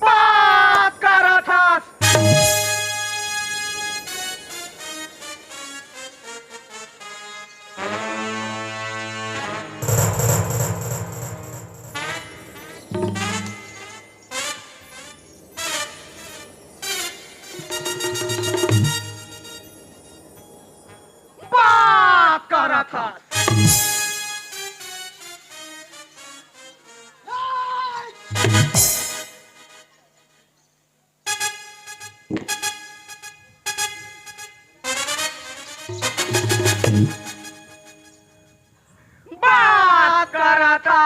बात कर रहा था। बात कर रहा था। बात कर रहा था।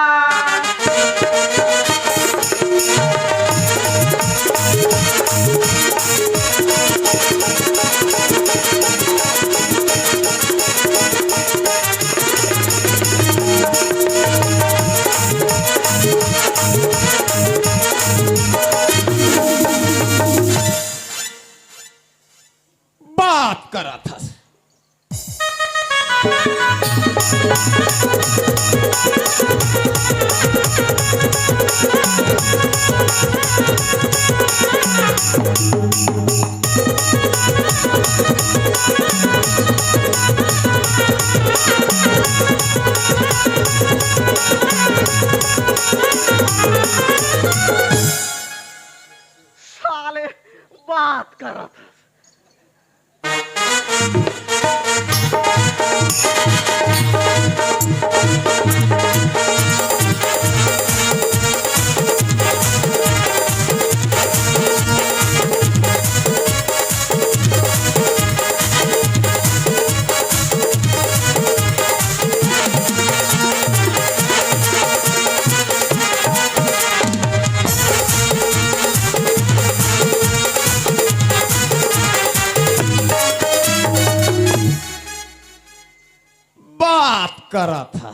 बात कर रहा था। साले बात कर रहा था। बात कर रहा था।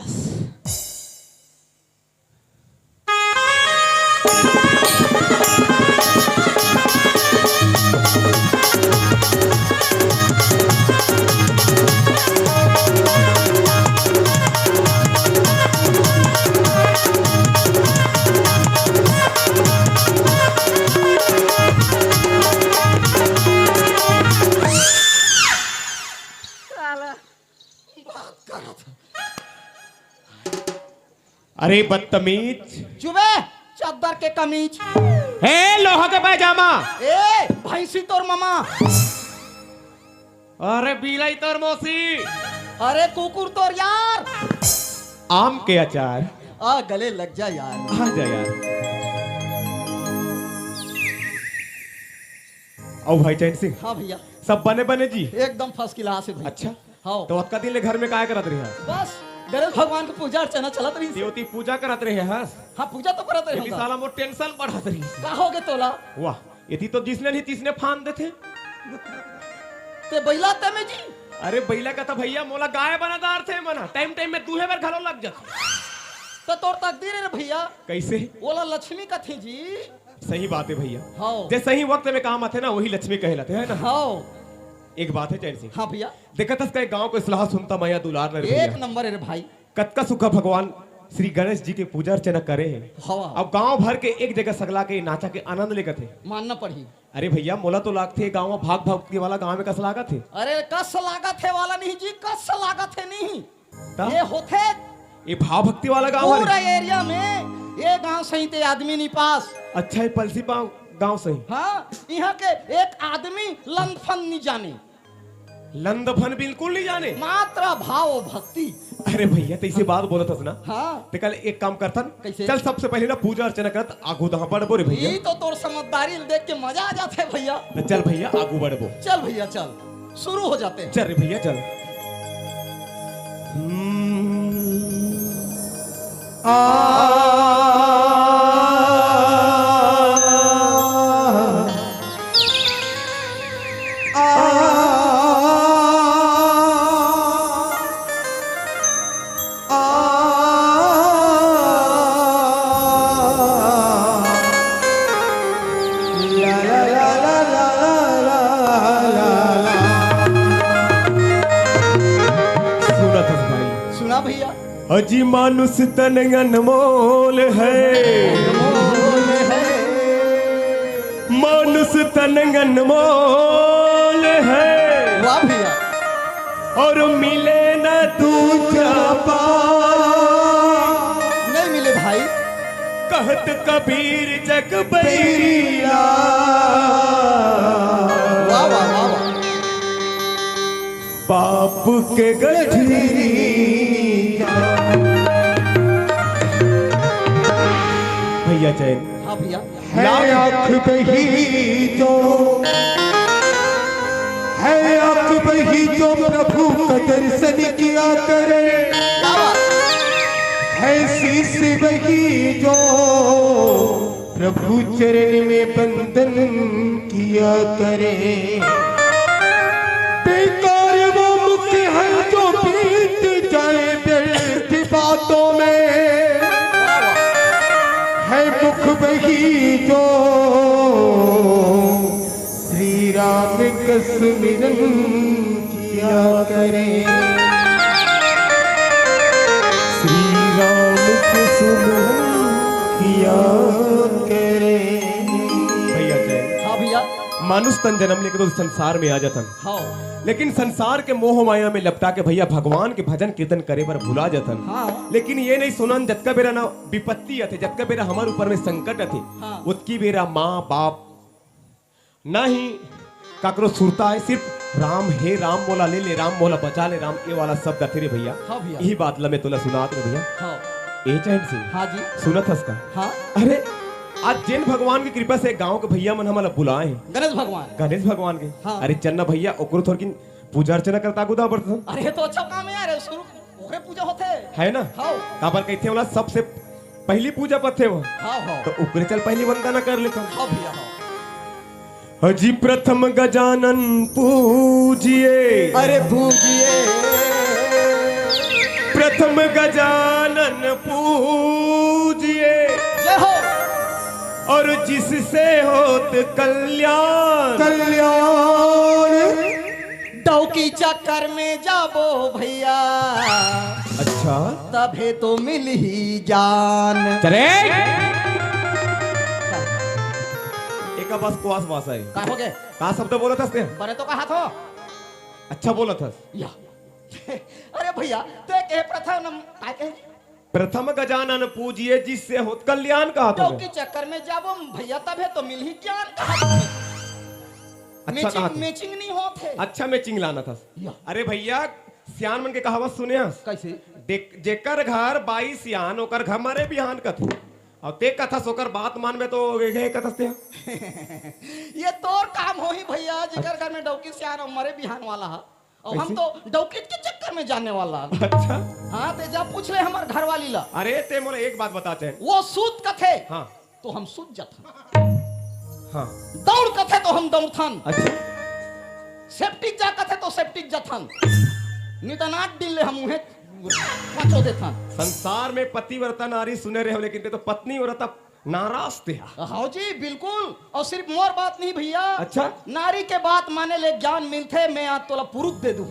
अरे बदतमीज। चुबे चद्दर के कमीज। हे लोहा का पैजामा। ए भैंसी तोर मामा। अरे बिलाई तोर मौसी। अरे कुकुर तोर यार। आम के अचार। आ गले लग जा यार। आ जा यार। ओ भाई चैन सिंह। हाँ भैया सब बने बने जी। एकदम फर्स्ट क्लास है भैया। अच्छा हाँ तो अक्का दिन ले घर में काय करत रही है? बस गणेश भगवान की पूजा अर्चना चलत रही। देवती पूजा करत रहे हैं। हाँ पूजा तो करत यदि रही। साला मोर टेंशन बढ़त रही। का हो गए तोला? वाह यदि तो जिसने नहीं तीसने फान देते। ते बैला ते में जी। अरे बैला का था भैया मोला गाय बनादार थे मना टाइम टाइम में दूहे बार घरों लग जाते। तो तोर तकदीर है रे भैया। कैसे? बोला लक्ष्मी का थी जी। सही बात है भैया। हाँ जे सही वक्त में काम आते ना वही लक्ष्मी कहलाते है ना। हाँ एक बात है चैन सिंह। हाँ भैया देखा था इसका गांव को सलाह सुनता मैया दुलार ने एक नंबर है रे भाई। कतका सुखा भगवान श्री गणेश जी के पूजा अर्चना करे हैं। हवा अब गांव भर के एक जगह सगला के नाचा के आनंद लेकर थे। मानना पड़ी। अरे भैया मोला तो लागते गांव में भाग भाग के वाला गांव में कस लागत थे। अरे कस लागत है वाला नहीं जी, कस लागत है नहीं। ता? ये होते ये भाव भक्ति वाला गांव पूरा है। एरिया में ये गांव सही ते आदमी नहीं पास। अच्छा है पलसी पाव गांव सही। हाँ यहाँ के एक आदमी लंदफन नहीं जाने। लंदफन बिल्कुल नहीं जाने। मात्र भाव भक्ति। अरे भैया तो इसी बात बोलत हस ना। हाँ ते कल एक काम करतन। कैसे? चल सबसे पहले ना पूजा अर्चना करत आगू दहा बढ़बो रे भैया। ये तो तोर समझदारी देख के मजा आ जाते भैया। तो चल भैया आगू बढ़बो। चल भैया चल शुरू हो जाते हैं। चल रे भैया चल। सुना भैया। अजी मानुष तन अनमोल है। मानुष तन अनमोल है। वाह भैया। और मिले न दूजा नहीं मिले भाई। कहत कबीर जग बैरिया। वाह वाह वाह वाह। बाप के गठरी भैया चैन। हाँ भैया। है आँख बही जो है आँख बही जो प्रभु का दर्शन किया करे। क्या बात? है शीश बही जो प्रभु चरण में बंधन किया करे। बेकार वो मुख है जो बीत जाए व्यर्थ बातों में। है मुख बही जो श्री राम का सुमिरन किया करे। श्री राम का सुमिरन किया करे। भैया चैन। हाँ भैया। मानुष तन जन्म लेके तो संसार में आ जातन। हाँ लेकिन संसार के मोह माया में लपटा के भैया भगवान के भजन कीर्तन करे पर भुला जातन। हाँ लेकिन ये नहीं सुनन जतका बेरा ना विपत्ति आते जतका बेरा हमार ऊपर में संकट आते हाँ। उतकी बेरा माँ बाप ना ही काकरो सुरता है सिर्फ राम हे राम मोला ले ले राम मोला बचा ले राम ये वाला शब्द आते रे भैया। हाँ भैया। यही बात ला मैं तोला सुनात रे भैया। हाँ ए चैन सिंह हाँ जी। सुनत हस का। हाँ अरे आज जैन भगवान की कृपा से गांव के भैया मन हमारा बुलाए हैं। गणेश भगवान। गणेश भगवान के। हाँ। अरे चन्ना भैया ओकरो थोड़ी पूजा अर्चना करता गुदा बर्तन अरे तो अच्छा काम है यार। शुरू ओकरे पूजा होते है ना। हाँ काबर कहते वाला सबसे पहली पूजा पथे वो हाँ हाँ। तो ओकरे चल पहली वंदना कर लेता। हाँ भैया हाँ। अजी प्रथम गजानन पूजिए। अरे पूजिए। प्रथम गजानन पूजिए जय हो। और जिससे होत कल्याण। कल्याण डौकी चक्कर में जाबो भैया अच्छा तभे तो मिल ही जान। चले एक बस कुआस वास है। का हो गए? कहा शब्द बोलत हस बने तो कहा था अच्छा बोलत हस। या अरे भैया ते के प्रथम काय कहे? प्रथम गजानन पूजिए जिससे होत कल्याण कहा तो डौकी चक्कर में जाबो भैया तब है तो मिल ही ज्ञान कहा तुम्हें। अच्छा कहा मैचिंग मैचिंग नहीं होते। अच्छा मैचिंग लाना था। या। अरे भैया सियान मन के कहावत सुने हस? कैसे? जेकर घर 22 सियान ओकर घर मारे बिहान कथे और ते कथस ओकर बात मानबे तो गए कथस ते। ये तोर काम हो ही भैया जिकर घर में डौकी से आना मरे बिहान वाला है और हम तो डौकी के चक्कर में जाने वाला। अच्छा हाँ ते जब पूछ ले हमार घर वाली ला। अरे ते मोला एक बात बता चाहे। वो सूत कथे हाँ तो हम सूत जाता। हाँ दौड़ कथे तो हम दौड़थन। अच्छा सेप्टिक जा कथे तो सेप्टिक जाथन। नितनाट दिन ले हम उन्हें पांचो देथन। संसार में पतिव्रता नारी सुने रहे हो लेकिन ते तो पत्नी व्रता नाराज थे। हाँ जी बिल्कुल। और सिर्फ मोर बात नहीं भैया। अच्छा नारी के बात माने ले ज्ञान मिलते मैं आज तोला पुरुष दे दूं।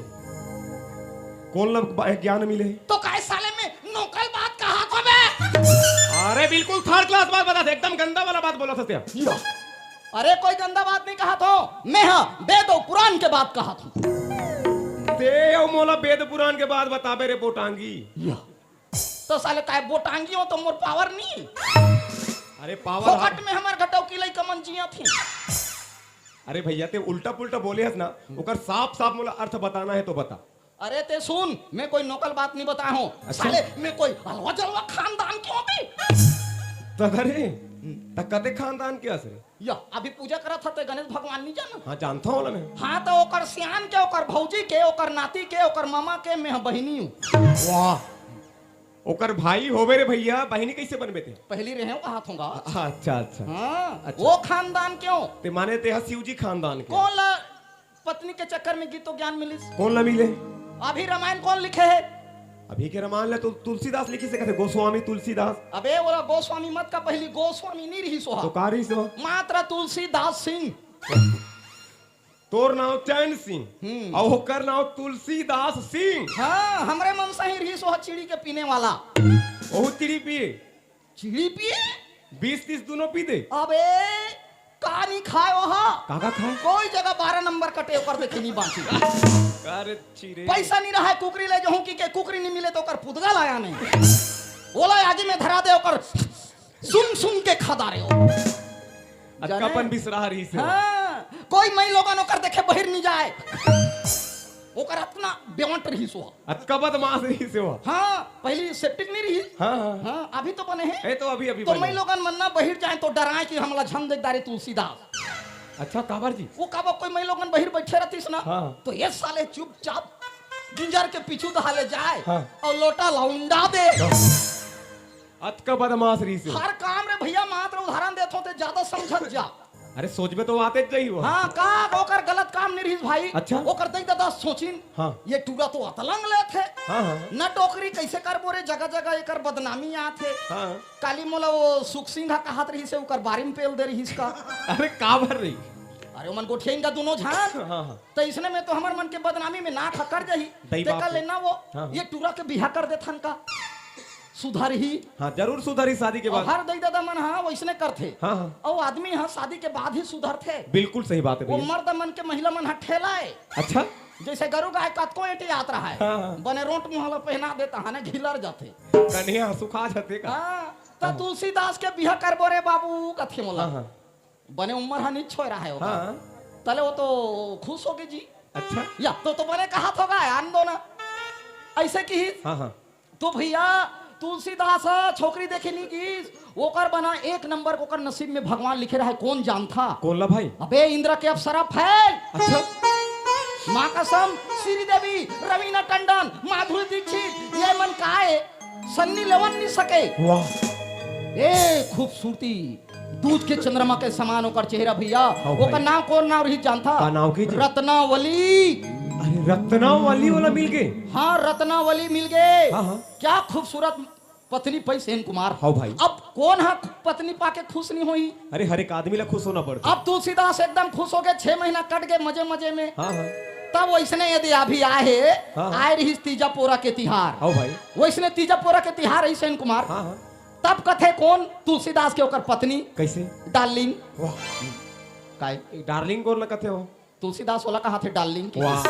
कौन लोग ज्ञान मिले तो काय साले में नौकल बात कहा को बे? अरे बिल्कुल थर्ड क्लास बात बता था, एकदम गंदा वाला बात बोला था ते। अरे कोई गंदा बात नहीं कहा तो मैं हाँ वेद और पुराण के बात कहा था। ते ओ मोला वेद पुराण के बाद बताबे रे बोटांगी। तो साले काय बोटांगी हो तो मोर पावर नहीं। अरे पावर फोकट में हमार घटाव की लई कमन जिया थी। अरे भैया ते उल्टा पुल्टा बोले हस ना ओकर साफ साफ मोला अर्थ बताना है तो बता। अरे ते सुन मैं कोई नौकल बात नहीं बताया हूँ। अच्छा? साले मैं कोई हलवा जलवा खानदान क्यों भी? तदरे तकते खानदान के असरे या अभी पूजा करा था ते गणेश भगवान नहीं जाना। हाँ जानता हूँ मैं। हाँ तो ओकर सियान के ओकर भौजी के ओकर नाती के ओकर मामा के मैं बहिनी हूँ। वाह ओकर भाई होवे रे भैया बहिनी कैसे बनबे ते? पहली रहे हो कहा थूंगा। अच्छा अच्छा हाँ अच्छा। वो खानदान क्यों? ते माने ते शिव जी खानदान के। कौन ला पत्नी के चक्कर में गीतो ज्ञान मिलिस? कौन ला मिले? अभी रामायण कौन लिखे है? अभी के रामायण ले तो तुलसीदास लिखी से कहते गोस्वामी तुलसीदास। अबे वो गोस्वामी मत का पहली गोस्वामी नहीं रही सोहा तो कारी सो मात्र तुलसीदास सिंह। तोर नाम चैन सिंह और ओकर नाम तुलसीदास सिंह। हाँ हमरे मन से ही रही सोहा चिड़ी के पीने वाला। बहुत चिड़ी पिए चिड़ी पिए 20-30 दोनों पी दे। अबे का नहीं खाए वहा काका खाए कोई जगह 12 नंबर कटे ओकर देखे नहीं बांची। अरे चिड़े पैसा नहीं रहा है कुकरी ले जो की के कुकरी नहीं मिले तो ओकर पुदगा लाया नहीं। बोला आगे में धरा दे ओकर सुन सुन के खदा रहे हो। अक्कापन बिसरा रही से। हाँ कोई मई लोगन ओकर देखे बहिर नहीं जाए ओकर अपना बेवंट रही सोहा। अक्कापत मास रही से वो। हाँ पहली सेप्टिक नहीं रही। हाँ हाँ हाँ अभी तो बने हैं। ए तो अभी अभी तो बने। मई लोगन मन ना बहिर जाए तो डराए कि हमला झम देदारी तुलसीदास। अच्छा काबर जी वो कब कोई मई लोगन बहिर बैठे रहतीस ना हाँ। तो ये साले चुपचाप जिंजर के पीछू दहाले जाए हाँ। और लोटा लौंडा दे। अक्कापत मास रही से। हर काम रे भैया मात्र उदाहरण देथो ते ज्यादा समझत जा। अरे सोचबे तो आते जाई वो। हाँ का ओकर गलत काम नहीं रही भाई। अच्छा। ओकर देख दादा सोचिन हाँ। ये टूरा तो अतलंग ले थे। हाँ हाँ न टोकरी कैसे कर बोरे जगह जगह एकर बदनामी आथे। हाँ काली मोला वो सुख सिंह कहत रही से ओकर बारी में पेल दे रही इसका। अरे काबर रही। अरे मन गोठेंगा दोनों झान। हाँ हाँ तो इसने में तो हमार मन के बदनामी में ना खकर जाही। दई ते बाप का रे। लेना वो हाँ। ये टूरा के बिहा कर देथन का सुधर ही। हाँ जरूर सुधरी शादी के और बाद। हर दई दादा मन हाँ वैसने करथे। हाँ हाँ और आदमी हाँ शादी के बाद ही सुधरथे। बिल्कुल सही बात है वो भैया। मर्द मन के महिला मन हाँ ठेलाए। अच्छा जैसे गरु गाय कतको एटी यात्रा है हाँ, हाँ। बने रोट मुहला पहना देता हने घिलर जाते। कन्हैया सुखा जाते का। हाँ तो तुलसीदास के बिहा करबो रे बाबू कथे मोला। हाँ हाँ बने उम्र हनी छोरा है वो। हाँ तले वो तो खुश होगी जी। अच्छा या तो बने कहा होगा आन दो ना ऐसे की ही। हाँ हाँ तो भैया तुलसीदास छोकरी देखे नहीं की ओकर बना एक नंबर को कर नसीब में भगवान लिखे रहा है कौन जानता। कौन ला भाई? अबे इंद्र के अप्सरा फैल। अच्छा माँ कसम श्री देवी रवीना टंडन माधुरी दीक्षित ये मन का है सन्नी लेवन नहीं सके। वाह ए खूबसूरती दूध के चंद्रमा के समान होकर चेहरा भैया। हाँ वो का भाई। नाम कौन नाम रही जानता? का नाम की जी? रत्नावली। अरे रत्नावली वाला मिल गए। हाँ रत्नावली मिल गए। हाँ, हाँ। क्या खूबसूरत पत्नी पई सेन कुमार। हाँ भाई। अब कौन है पत्नी पाके खुश नहीं हुई? अरे हर एक आदमी ला खुश होना पड़ता। अब तुलसीदास एकदम खुश हो गए 6 महीना कट गए मजे मजे में। हाँ हाँ तब वैसने यदि अभी आए हाँ। आए रही तीजा पोरा के तिहार। हाँ भाई। वैसने तीजा पोरा के तिहार रही सेन कुमार। हाँ हाँ तब कथे कौन तुलसीदास के ओकर पत्नी कैसे? डार्लिंग। वाह काय डार्लिंग कौन लगते हो? तुलसीदास वाला कहा थे डार्लिंग के। वाह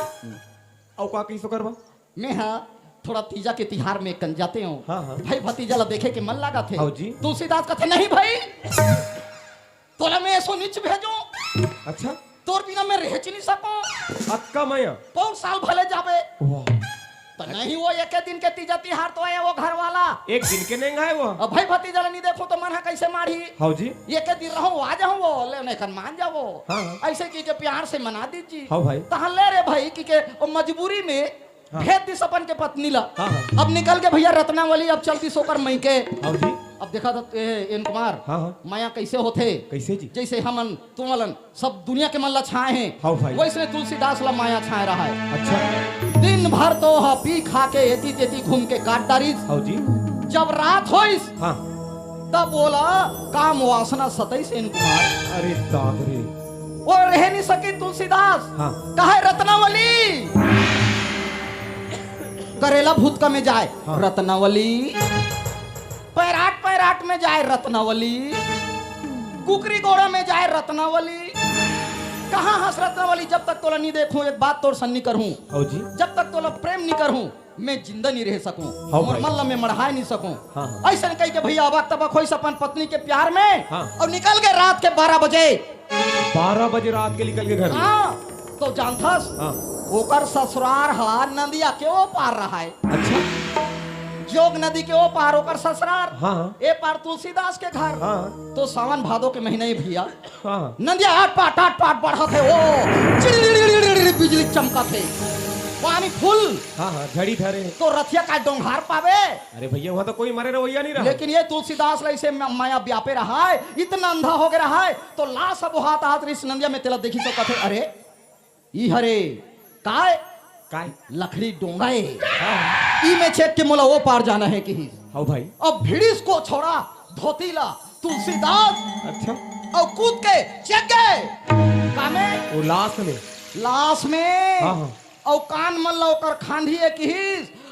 औ का कैसे करबा? मैं हाँ थोड़ा तीजा के तिहार में कन जाते हो हाँ, हाँ। भाई भतीजा ला देखे के मन लगा थे हाँ जी। तुलसीदास कहते नहीं भाई तोला मैं ऐसो नीच भेजो अच्छा तोर बिना मैं रह नहीं सकूं अक्का मैया 5 साल भले जावे वाह तो नहीं वो एक दिन के तीजा तिहार तो है वो घर वाला एक दिन के नहीं गए वो अब भाई भतीजा ला नहीं देखो तो मन है कैसे मारी हाँ जी एक दिन रहो आ जाओ वो ले नहीं कर मान जाओ हाँ। ऐसे की के प्यार से मना दीजिए हाँ भाई तहाँ ले रे भाई की के वो मजबूरी में हाँ। भेज दी सपन के पत्नी ला हाँ, हाँ। अब निकल के भैया रत्नावली अब चलती सोकर मई के हाँ जी अब देखा था एन कुमार हाँ, हाँ। माया कैसे होते कैसे जी जैसे हमन तुमलन सब दुनिया के मन ला छाए हैं हाँ भाई। वैसे तुलसीदास ला माया छाए रहा है अच्छा दिन भर तो पी खा के एती तेती घूम के काट डारी हाँ जी जब रात होइस हाँ तब बोला काम वासना सतई से कुमार अरे दाद रे वो रह नहीं सकी तुलसीदास हाँ कहे रत्नावली करेला भूत का में जाए हाँ। रत्नावली पैराट पैराट में जाए रत्नावली कुकरी गोड़ा में जाए रत्नावली कहाँ हंस रत्नावली जब तक तोला नहीं देखूं एक बात तोर सन्नी करूं हाँ जी जब तक तोला प्रेम नहीं करूं मैं जिंदा नहीं रह सकूं हाँ और भाई। मल्ला में मढ़ाए नहीं सकूं हाँ। ऐसा कह के भैया अबक तबक होइस अपन पत्नी के प्यार में हाँ। और निकल गए रात के 12 बजे 12 बजे रात के निकल के घर में हाँ तो जानथस हाँ ओकर ससुरार हा नदिया के ओ पार रहा है अच्छा जोग नदी के ओ पार ओकर ससुरार हाँ हाँ ए पार तुलसीदास के घर हाँ तो सावन भादो के महीने ही भैया हाँ नदिया आट पाट बढ़ा थे ओ चिड़िड़ बिजली चमका थे पानी फुल हाँ हाँ झड़ी धरे तो रथिया का डोंघार पावे अरे भैया वहाँ तो कोई मरे रवैया नहीं रहा लेकिन ये तुलसीदास ऐसे माया व्यापे रहा है इतना अंधा हो गया रहा है तो लाश अब हाथ हाथ इस नदिया में तेला देखी सकता थे अरे ई हरे काय काय लकड़ी डोंगाए ई में चेक के मोला वो पार जाना है कि हाँ भाई अब भिड़िस को छोड़ा धोतीला तुलसीदास अच्छा और कूद के चेक गए कामे वो लास्ट में लाश में हाँ हाँ और कान मल्ला ओकर खांधी है कि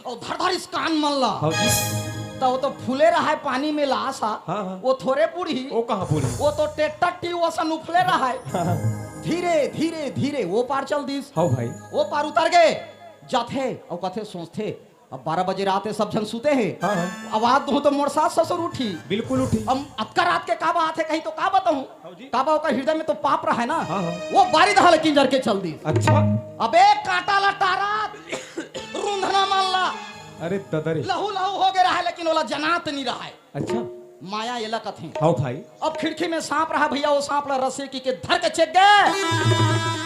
और धर धर इस कान मल्ला हाँ जी तो वो तो फूले रहा है पानी में लाश हाँ, हाँ। वो थोड़े पूरी वो कहाँ पूरी वो तो टेट्टी वसन उफले रहा है धीरे धीरे धीरे वो पार चल दीस हाँ भाई वो पार उतर गए जाते और कथे सोचते अब 12 बजे रात है सब जन सोते हैं हाँ हाँ आवाज दो तो मोर सास ससुर उठी बिल्कुल उठी अब अतका रात के काबा आते कहीं तो का बताऊं हाँ जी। काबा का हृदय में तो पाप रहा है ना हाँ, हाँ। वो बारी दहाल किंजर के चल दी अच्छा अबे काटा लटारा रूंधना मानला अरे ददरे लहू लहू हो गया रहा है लेकिन ओला जनात नहीं रहा है अच्छा माया ये लकत है हाँ भाई अब खिड़की में सांप रहा भैया वो सांप ला रस्से की के धर के चेक गए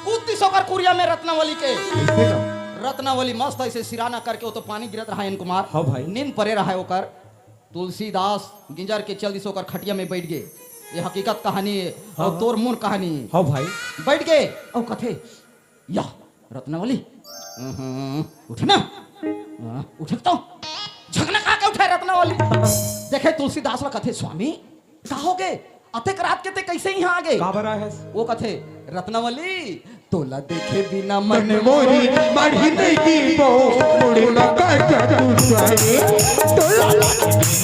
कूदती सोकर कुरिया में रत्नावली के कैसे का रत्नावली मस्त ऐसे सिराना करके वो तो पानी गिरत रहा है कुमार हाँ भाई। नींद परे रहा है ओकर तुलसीदास गिंजर के चल दिस ओकर खटिया में बैठ गए ये हकीकत कहानी है हाँ, और हाँ। तोर मुन कहानी है हाँ भाई बैठ गए और कथे या रत्नावली उठना उठता हूँ झगना खा के उठे रत्नावली देखे तुलसीदास ला कथे स्वामी कहा हो गए अतेक रात के ते कैसे यहाँ आ गए का बरा है वो कथे रत्नावली तोला देखे बिना मन मन मोरी मढ़ी नहीं वो मुड़ना काटा तू जाए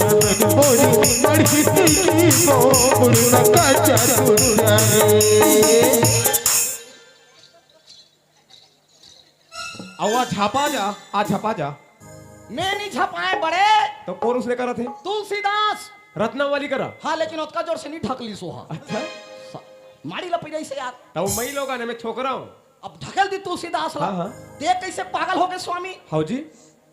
मन मोरी मढ़ी नहीं वो मुड़ना काटा तू जाए आवा छापा जा आ छापा जा मैं नहीं छपाए बड़े तो कौन उसने करा थे तुलसीदास रत्नावली करा हाँ लेकिन उसका जोर से नहीं ढकली सोहा अच्छा मारी लपी से यार तो मई लोग ने मैं छोकरा हूँ अब ढकल दी तुलसीदास ला हाँ, हाँ। देख कैसे पागल हो गए स्वामी हाँ जी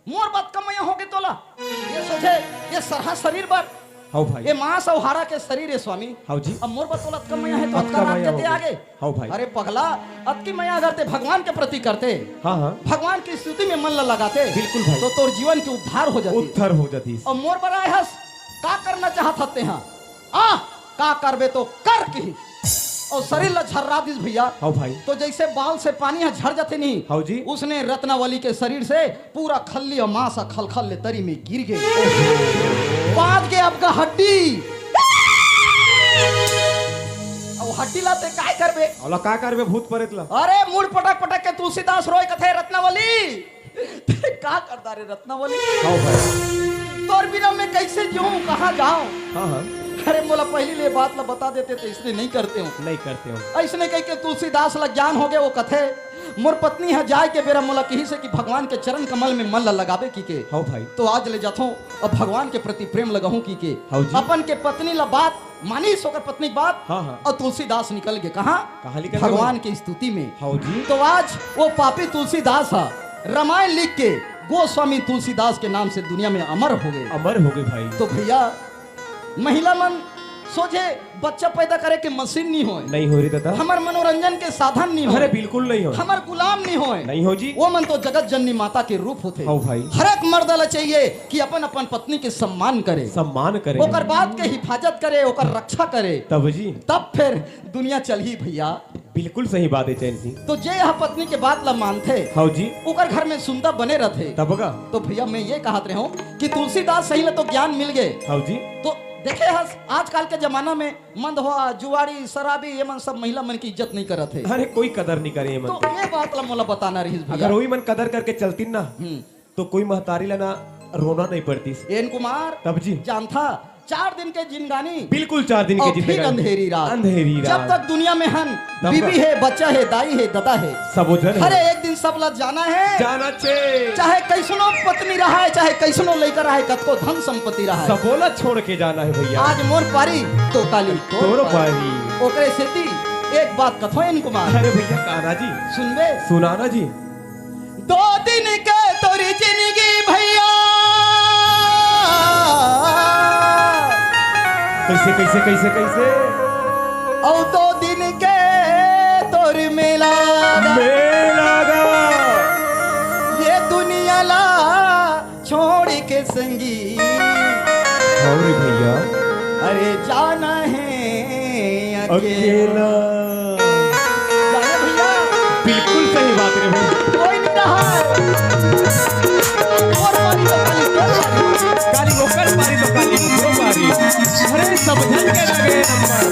मोर बात कम हो गए तोला ये सोचे ये सरहा शरीर पर हाँ भाई ये मांस और हारा के शरीर है स्वामी हाँ जी अब मोर बात तोला कम है तो अतका अतका रात मैया देते हो आगे गई। हाँ भाई अरे पगला अतकी मैया करते भगवान के प्रति करते हाँ हाँ भगवान की स्तुति में मन लगाते बिल्कुल भाई। तो तोर जीवन की उद्धार हो जाती उत्तर हो जाती और मोर बनाए हस का करना चाहत हते हैं आ का करबे तो कर की और शरीर ला झर्रा दिस भैया हाँ भाई तो जैसे बाल से पानी यहाँ झर जाते नहीं हाँ जी उसने रत्नावली के शरीर से पूरा खल्ली और मांस खल खल ले तरी में गिर गए बाज के अब का हड्डी अब हड्डी लाते काय करबे औला का करबे भूत परेत ला अरे मुड़ पटक पटक के तुलसीदास रोय कथे रत्नावली का करता रे रत्नावली हाँ भाई तोर बिना मैं कैसे जाऊं कहाँ जाऊं हाँ हाँ अरे मोला पहली ले बात ला बता देते तो इसलिए नहीं करते हो। नहीं करते हो। ऐसने कह के तुलसीदास ला ज्ञान हो गए वो कथे मोर पत्नी है जाए के बेरा मोला कही से कि भगवान के चरण कमल में मन ला लगावे की के हाँ भाई। तो आज ले जाथो और भगवान के प्रति प्रेम लगाऊं की के हाँ जी। अपन के पत्नी ला बात मानी सोकर पत्नी की बात। हाँ हाँ। और तुलसीदास निकल गए कहाँ निकल गए? भगवान की स्तुति में। हाँ जी। तो आज वो पापी तुलसीदास है रामायण लिख के गोस्वामी तुलसीदास के नाम से दुनिया में अमर हो गए। अमर हो गए भाई। तो भैया महिला मन सोचे बच्चा पैदा करे के मशीन नहीं हो, नहीं हो रही दादा। हमार मनोरंजन के साधन नहीं हो, अरे बिल्कुल नहीं हो, हमार गुलाम नहीं हो, नहीं हो जी। वो मन तो जगत जननी माता के रूप होते। हाँ भाई। हर एक मर्द ला चाहिए कि अपन अपन पत्नी के सम्मान करे, सम्मान करे, ओकर बात के हिफाजत करे, ओकर रक्षा करे, तब जी तब फिर दुनिया चली भैया। बिल्कुल सही बात है चैन सिंह। तो जे यह पत्नी के बात ला मानते हाँ जी ओकर घर में सुंदर बने रहते तब का। तो भैया मैं ये कहत रहा हूँ कि तुलसीदास सही ले तो ज्ञान मिल गए। हाँ जी। तो देखे हस आजकल के जमाना में मंद हुआ जुआरी शराबी ये मन सब महिला मन की इज्जत नहीं करत है। अरे कोई कदर नहीं करे मन। तो ये बात ला मोला बताना रही भैया। अगर वही मन कदर करके चलती ना तो कोई महतारी लेना रोना नहीं पड़ती। एन कुमार तब जी जान था 4 दिन के जिंदगानी बिल्कुल 4 दिन के और फिर जिंदगानी अंधेरी रात। अंधेरी रात जब तक दुनिया में हन तब बीबी है बच्चा है दाई है दादा है सब उधर अरे है। एक दिन सब लग जाना है, जाना चाहिए। चाहे कैसनो पत्नी रहा है चाहे कैसनो लेकर रहा है कतको धन संपत्ति रहा है सब बोला छोड़ के जाना है भैया। आज मोर पारी तो काली तोर पारी। ओकरे सेती एक बात कथो इन कुमार। अरे भैया काना जी सुनबे सुनाना जी। 2 दिन के तोरी जिंदगी भैया कैसे कैसे कैसे कैसे और 2 दिन के तोर मेला मेलागा ये दुनिया ला छोड़ के संगी और भैया अरे जाना है अकेला। जाना भैया बिल्कुल सही बात रे भाई। कोई नहीं रहा है और पारी तो काली ओकर पारी तो काली ओकरो पारी। अरे समझन के लगे नंबर।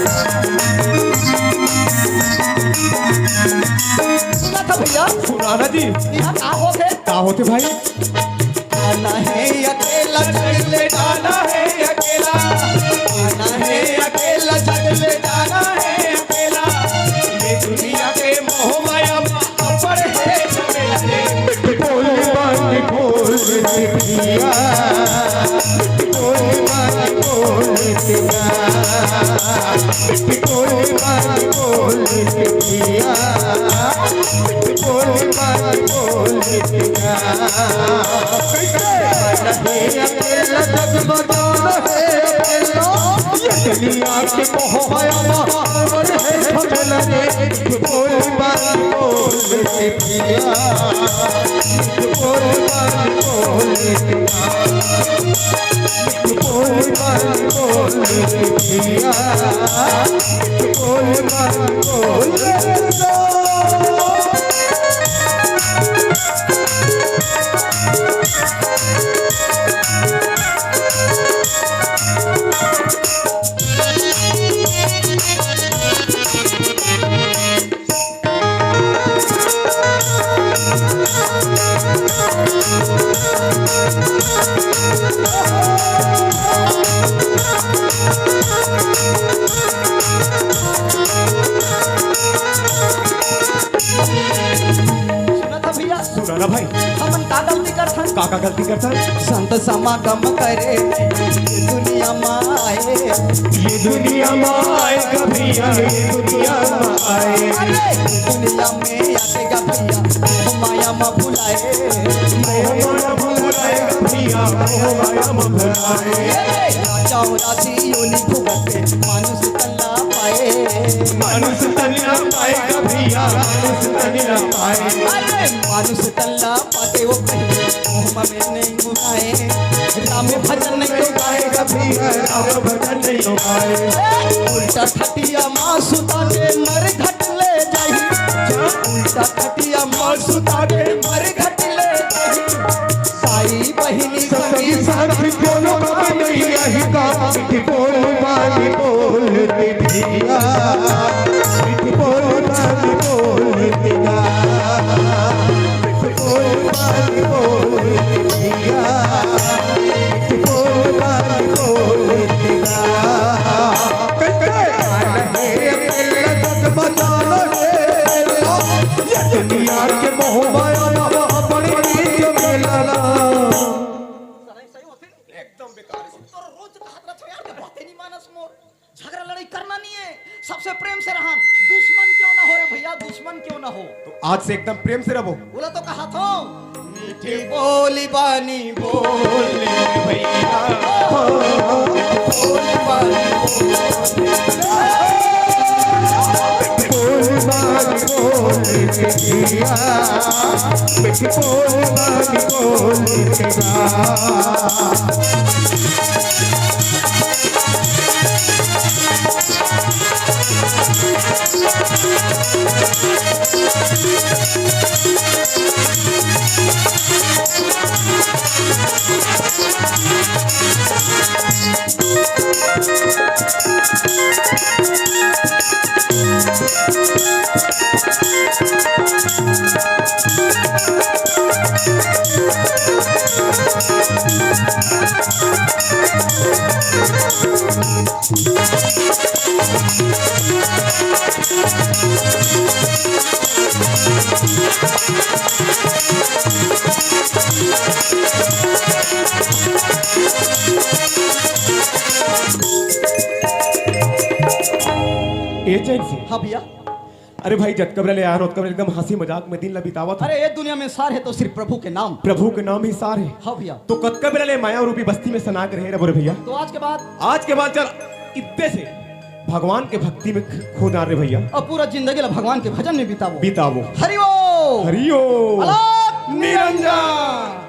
सुना था भैया सुनाना जी। यहाँ का होते का होते भाई। आना है अकेला जग ले जाना है अकेला, आना है अकेला जग ले जाना है अकेला। ये दुनिया के मोह माया पर है झमेले। बोल बानी बोल दिया, बोल बानी बोल दिया, बोल बानी बोल दिया, बोल बानी बोल दिया। अकेला जग बजाना है अकेला, ये दुनिया के मोह माया पर है झमेले। बोल बानी बोल दिया, बोल बानी बोल दिया, बोल बानी बोल दिया, बोल बानी बोल दिया। सुना था भैया सुनाना भाई। हमन का गलती करथन काका गलती करता है। संत समागम करे ये दुनिया माए ये दुनिया में आएगा भैया, ये दुनिया में आए। अरे दुनिया में आएगा भैया मोह माया में भुलाए मोह भुलाएगा भैया, मोह माया में भुलाए। राजा राजी योनि भुगते मानुष तल्ला पाए मानुष तनिया पाएगा भैया, मानुष तनिया पाए। अरे मानुष तल्ला पाते वो पहले मोह में नहीं बुलाए राम भजन नहीं गाएगा भैया राम भजन नहीं पाए। उल्टा खटिया माँ सुता के मर घट ले जाही उल्टा खटिया माँ सुता के मर घट ले जाही साई बहिनी सभी संगी साथी बोलो कभी नहीं रहेगा, बोल बानी बोल दिया, बोल बानी बोल दिया, बोल बानी बोल दिया, बोल बानी बोल दिया। भैया के मोह माया बड़ी नीच मिलना एकदम बेकार है। तो रोज कहत रहत यार के बातें नहीं मानस मोर झगड़ा लड़ाई करना नहीं है सबसे प्रेम से रहन दुश्मन क्यों ना हो रे भैया दुश्मन क्यों ना हो तो आज से एकदम प्रेम से रहो। बोला तो कहा था मीठी बोली बानी बोले भैया बोली बानी एजेंसी। हाँ भैया अरे भाई जत कबरे ले आया कबरे एकदम हंसी मजाक में दिन ला बितावा था। अरे ये दुनिया में सार है तो सिर्फ प्रभु के नाम प्रभु के नाम ही सार है। हाँ भैया तो कत कबरे ले माया रूपी बस्ती में सनाग रहे रे भैया। तो आज के बाद चल इतने से भगवान के भक्ति में खो जा रे भैया। अब पूरा जिंदगी ला भगवान के भजन में बितावो बितावो। हरिओ हरिओ अलग निरंजन।